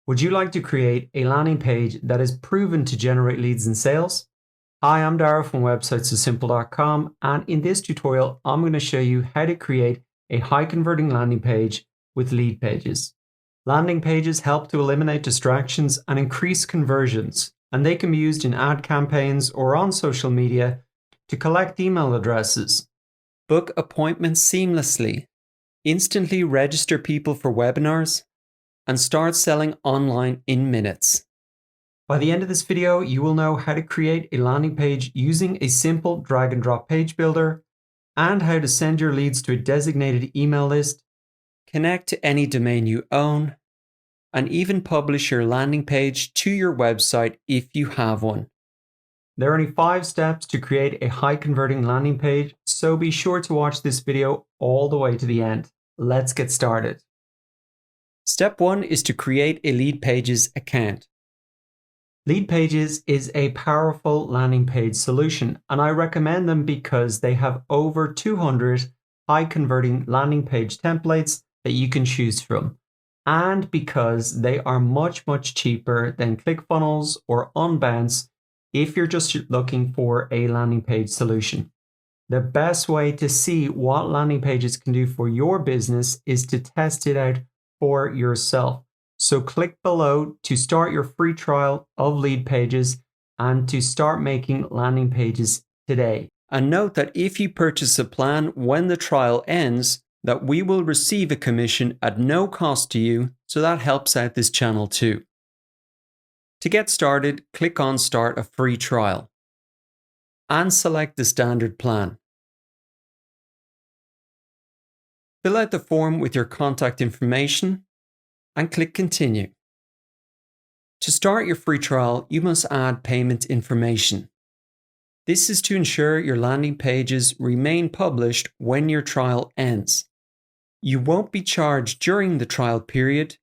Would you like to create a landing page that is proven to generate leads and sales? Hi, I'm Dara from websitesosimple.com, and in this tutorial, I'm going to show you how to create a high converting landing page with Leadpages. Landing pages help to eliminate distractions and increase conversions, and they can be used in ad campaigns or on social media to collect email addresses, book appointments seamlessly, instantly register people for webinars, and start selling online in minutes. By the end of this video, you will know how to create a landing page using a simple drag and drop page builder, and how to send your leads to a designated email list, connect to any domain you own, and even publish your landing page to your website if you have one. There are only 5 steps to create a high converting landing page, so be sure to watch this video all the way to the end. Let's get started. Step 1 is to create a Leadpages account. Leadpages is a powerful landing page solution, and I recommend them because they have over 200 high converting landing page templates that you can choose from, and because they are much cheaper than Clickfunnels or Unbounce if you're just looking for a landing page solution. The best way to see what landing pages can do for your business is to test it out for yourself. So click below to start your free trial of Leadpages and to start making landing pages today. And note that if you purchase a plan when the trial ends, that we will receive a commission at no cost to you, so that helps out this channel too. To get started, click on Start a Free Trial and select the standard plan. Fill out the form with your contact information and click Continue. To start your free trial, you must add payment information. This is to ensure your landing pages remain published when your trial ends. You won't be charged during the trial period,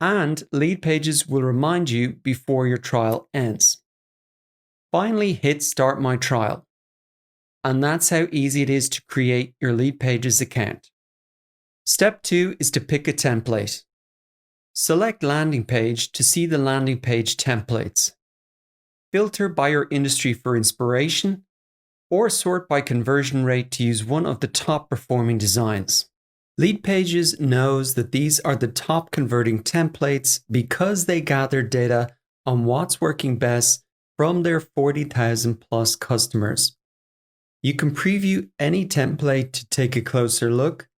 and Leadpages will remind you before your trial ends. Finally, hit Start My Trial. And that's how easy it is to create your Leadpages account. Step 2 is to pick a template. Select Landing Page to see the landing page templates. Filter by your industry for inspiration, or sort by conversion rate to use one of the top performing designs. Leadpages knows that these are the top converting templates because they gather data on what's working best from their 40,000 plus customers. You can preview any template to take a closer look.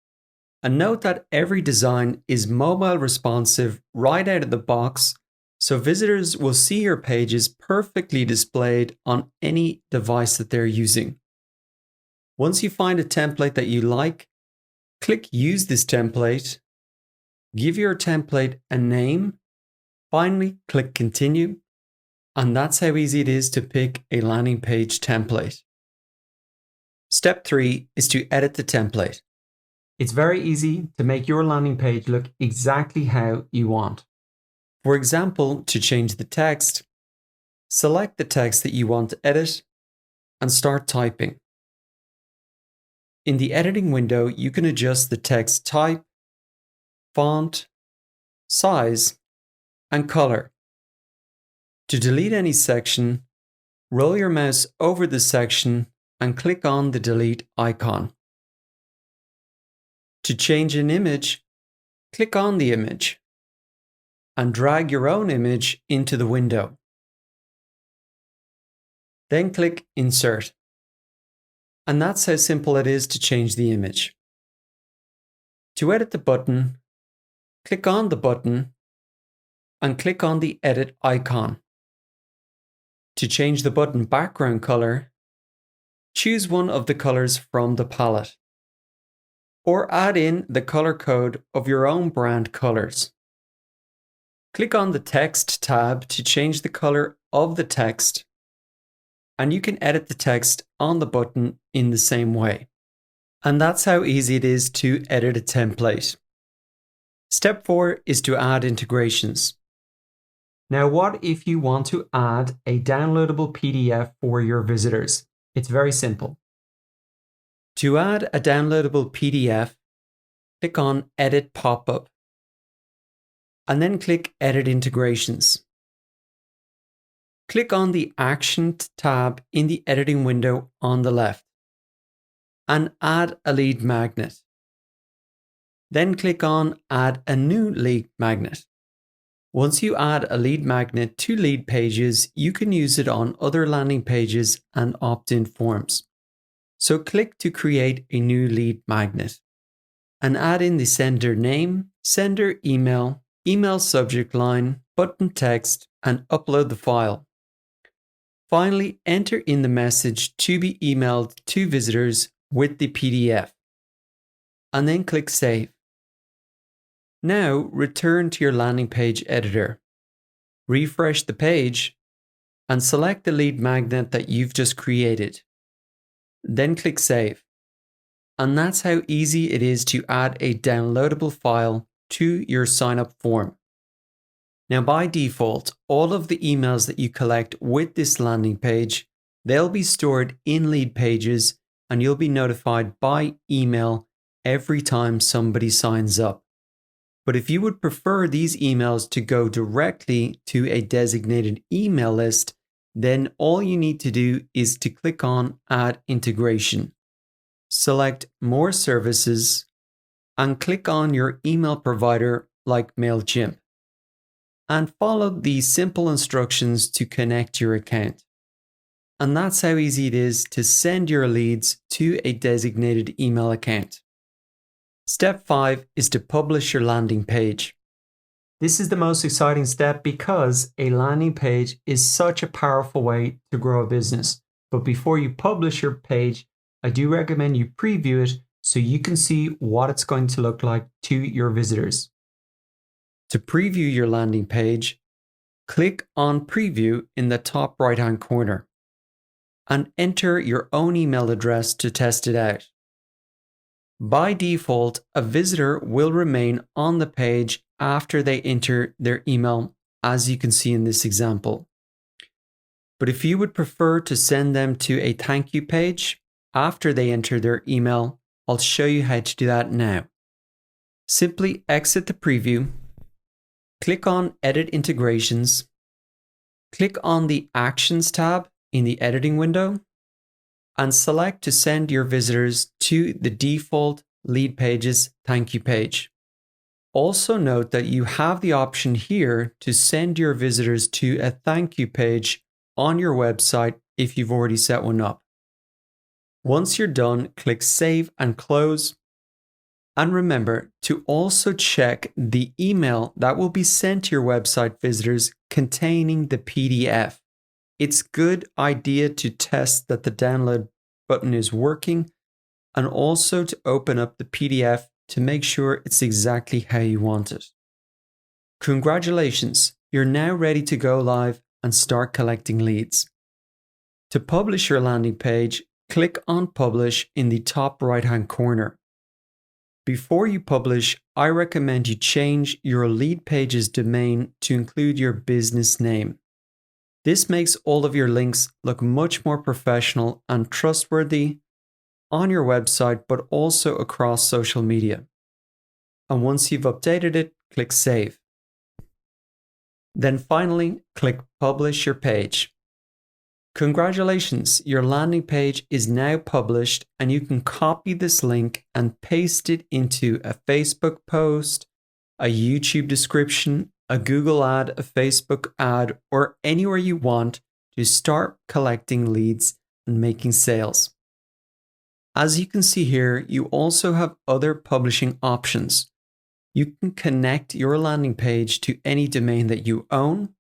And note that every design is mobile responsive right out of the box, so visitors will see your pages perfectly displayed on any device that they're using. Once you find a template that you like, click Use this template, give your template a name, finally click Continue, and that's how easy it is to pick a landing page template. Step 3 is to edit the template. It's very easy to make your landing page look exactly how you want. For example, to change the text, select the text that you want to edit and start typing. In the editing window, you can adjust the text type, font, size, and color. To delete any section, roll your mouse over the section and click on the delete icon. To change an image, click on the image and drag your own image into the window. Then click Insert. And that's how simple it is to change the image. To edit the button, click on the button and click on the edit icon. To change the button background color, choose one of the colors from the palette, or add in the color code of your own brand colors. Click on the Text tab to change the color of the text, and you can edit the text on the button in the same way. And that's how easy it is to edit a template. Step 4 is to add integrations. Now, what if you want to add a downloadable PDF for your visitors? It's very simple. To add a downloadable PDF, click on Edit Pop-up and then click Edit Integrations. Click on the Actioned tab in the editing window on the left and add a lead magnet. Then click on Add a new lead magnet. Once you add a lead magnet to Leadpages, you can use it on other landing pages and opt-in forms. So click to create a new lead magnet and add in the sender name, sender email, email subject line, button text, and upload the file. Finally, enter in the message to be emailed to visitors with the PDF, and then click Save. Now return to your landing page editor, refresh the page, and select the lead magnet that you've just created. Then click Save. And that's how easy it is to add a downloadable file to your sign-up form. Now, by default, all of the emails that you collect with this landing page, they'll be stored in Leadpages, and you'll be notified by email every time somebody signs up. But if you would prefer these emails to go directly to a designated email list, then all you need to do is to click on Add Integration. Select More Services and click on your email provider like MailChimp, and follow the simple instructions to connect your account. And that's how easy it is to send your leads to a designated email account. Step 5 is to publish your landing page. This is the most exciting step because a landing page is such a powerful way to grow a business. But before you publish your page, I do recommend you preview it so you can see what it's going to look like to your visitors. To preview your landing page, click on Preview in the top right-hand corner and enter your own email address to test it out. By default, a visitor will remain on the page after they enter their email, as you can see in this example. But if you would prefer to send them to a thank you page after they enter their email, I'll show you how to do that now. Simply exit the preview, click on Edit Integrations, click on the Actions tab in the editing window, and select to send your visitors to the default Leadpages thank you page. Also note that you have the option here to send your visitors to a thank you page on your website if you've already set one up. Once you're done, click Save and Close. And remember to also check the email that will be sent to your website visitors containing the PDF. It's a good idea to test that the download button is working, and also to open up the PDF to make sure it's exactly how you want it. Congratulations, you're now ready to go live and start collecting leads. To publish your landing page, click on Publish in the top right-hand corner. Before you publish, I recommend you change your Leadpages domain to include your business name. This makes all of your links look much more professional and trustworthy on your website, but also across social media. And once you've updated it, click Save. Then finally, click Publish your page. Congratulations, your landing page is now published, and you can copy this link and paste it into a Facebook post, a YouTube description, a Google ad, a Facebook ad, or anywhere you want to start collecting leads and making sales. As you can see here, you also have other publishing options. You can connect your landing page to any domain that you own.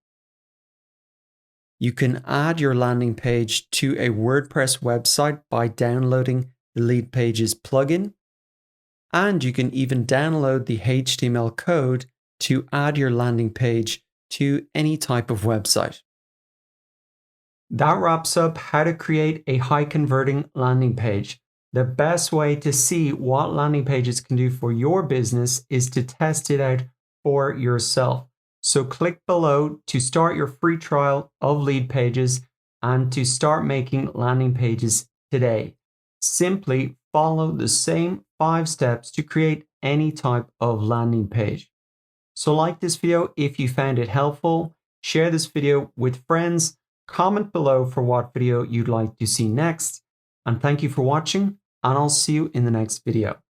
You can add your landing page to a WordPress website by downloading the Leadpages plugin. And you can even download the HTML code to add your landing page to any type of website. That wraps up how to create a high converting landing page. The best way to see what landing pages can do for your business is to test it out for yourself. So click below to start your free trial of Leadpages and to start making landing pages today. Simply follow the same 5 steps to create any type of landing page. So like this video if you found it helpful, share this video with friends, comment below for what video you'd like to see next, and thank you for watching, and I'll see you in the next video.